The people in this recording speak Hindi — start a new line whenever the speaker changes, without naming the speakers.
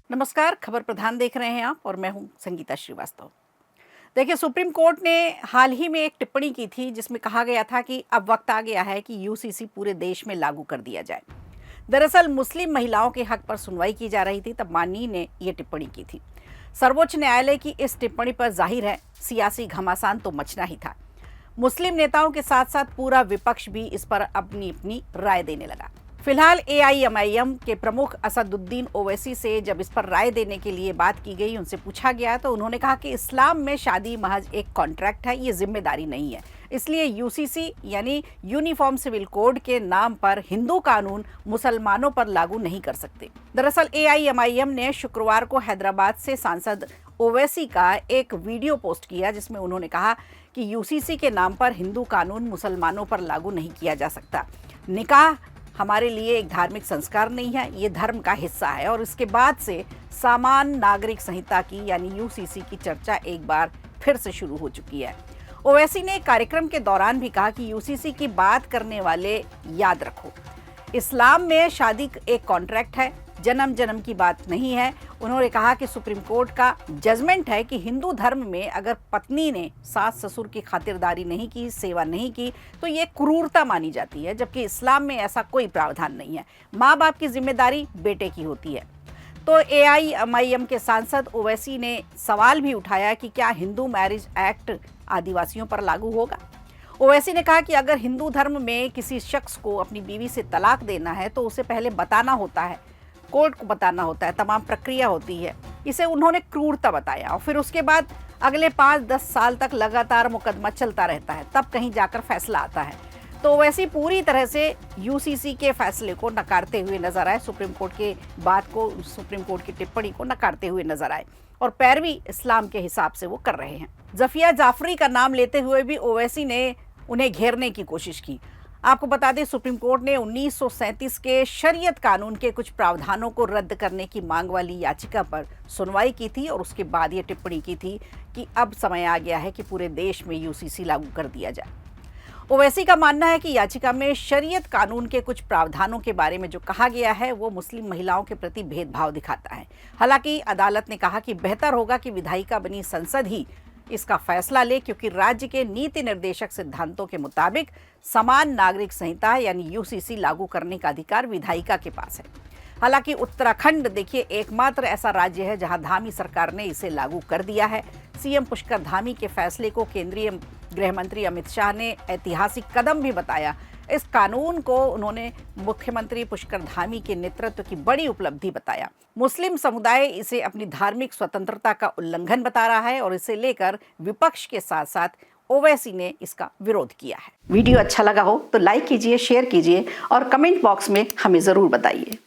नमस्कार, खबर प्रधान देख रहे हैं आप और मैं हूं संगीता श्रीवास्तव। देखिए, सुप्रीम कोर्ट ने हाल ही में एक टिप्पणी की थी जिसमें कहा गया था कि अब वक्त आ गया है कि यूसीसी पूरे देश में लागू कर दिया जाए। दरअसल मुस्लिम महिलाओं के हक पर सुनवाई की जा रही थी, तब माननीय ने ये टिप्पणी की थी। सर्वोच्च न्यायालय की इस टिप्पणी पर जाहिर है सियासी घमासान तो मचना ही था। मुस्लिम नेताओं के साथ साथ पूरा विपक्ष भी इस पर अपनी अपनी राय देने लगा। फिलहाल एआईएमआईएम के प्रमुख असदुद्दीन ओवैसी से जब इस पर राय देने के लिए बात की गई, उनसे पूछा गया तो उन्होंने कहा कि इस्लाम में शादी महज एक कॉन्ट्रैक्ट है, ये जिम्मेदारी नहीं है। इसलिए यूसीसी यानी यूनिफॉर्म सिविल कोड के नाम पर हिंदू कानून मुसलमानों पर लागू नहीं कर सकते। दरअसल एआईएमआईएम ने शुक्रवार को हैदराबाद से सांसद ओवैसी का एक वीडियो पोस्ट किया जिसमें उन्होंने कहा कि यूसीसी के नाम पर हिंदू कानून मुसलमानों पर लागू नहीं किया जा सकता। निकाह हमारे लिए एक धार्मिक संस्कार नहीं है, ये धर्म का हिस्सा है। और इसके बाद से सामान्य नागरिक संहिता की यानी यूसीसी की चर्चा एक बार फिर से शुरू हो चुकी है। ओवैसी ने कार्यक्रम के दौरान भी कहा कि यूसीसी की बात करने वाले याद रखो, इस्लाम में शादी एक कॉन्ट्रैक्ट है, जन्म जन्म की बात नहीं है। उन्होंने कहा कि सुप्रीम कोर्ट का जजमेंट है कि हिंदू धर्म में अगर पत्नी ने सास ससुर की खातिरदारी नहीं की, सेवा नहीं की, तो ये क्रूरता मानी जाती है, जबकि इस्लाम में ऐसा कोई प्रावधान नहीं है। माँ बाप की जिम्मेदारी बेटे की होती है। तो एआईएमआईएम के सांसद ओवैसी ने सवाल भी उठाया कि क्या हिंदू मैरिज एक्ट आदिवासियों पर लागू होगा। ओवैसी ने कहा कि अगर हिंदू धर्म में किसी शख्स को अपनी बीवी से तलाक देना है तो उसे पहले बताना होता है, कोर्ट को बताना होता है, तमाम प्रक्रिया होती है। इसे उन्होंने क्रूरता बताया और फिर उसके बाद अगले 5-10 साल तक लगातार मुकदमा चलता रहता है, तब कहीं जाकर फैसला आता है। तो वैसे पूरी तरह से यूसीसी के फैसले को नकारते हुए नजर आए, सुप्रीम कोर्ट के बात को, सुप्रीम कोर्ट की टिप्पणी को नकारते हुए नजर आए और पैरवी इस्लाम के हिसाब से वो कर रहे हैं। जफिया जाफरी का नाम लेते हुए भी ओवैसी ने उन्हें घेरने की कोशिश की। आपको बता दें, सुप्रीम कोर्ट ने 1937 के शरीयत कानून के कुछ प्रावधानों को रद्द करने की मांग वाली याचिका पर सुनवाई की थी और उसके बाद ये टिप्पणी की थी कि अब समय आ गया है कि पूरे देश में यूसीसी लागू कर दिया जाए। ओवैसी का मानना है कि याचिका में शरीयत कानून के कुछ प्रावधानों के बारे में जो कहा गया है वो मुस्लिम महिलाओं के प्रति भेदभाव दिखाता है। हालांकि अदालत ने कहा कि बेहतर होगा कि विधायिका बनी संसद ही इसका फैसला ले, क्योंकि राज्य के नीति निर्देशक सिद्धांतों के मुताबिक समान नागरिक संहिता यानी यूसीसी लागू करने का अधिकार विधायिका के पास है। हालांकि उत्तराखंड देखिए एकमात्र ऐसा राज्य है जहां धामी सरकार ने इसे लागू कर दिया है। सीएम पुष्कर धामी के फैसले को केंद्रीय गृह मंत्री अमित शाह ने ऐतिहासिक कदम भी बताया। इस कानून को उन्होंने मुख्यमंत्री पुष्कर धामी के नेतृत्व की बड़ी उपलब्धि बताया। मुस्लिम समुदाय इसे अपनी धार्मिक स्वतंत्रता का उल्लंघन बता रहा है और इसे लेकर विपक्ष के साथ साथ ओवैसी ने इसका विरोध किया है। वीडियो अच्छा लगा हो तो लाइक कीजिए, शेयर कीजिए और कमेंट बॉक्स में हमें जरूर बताइए।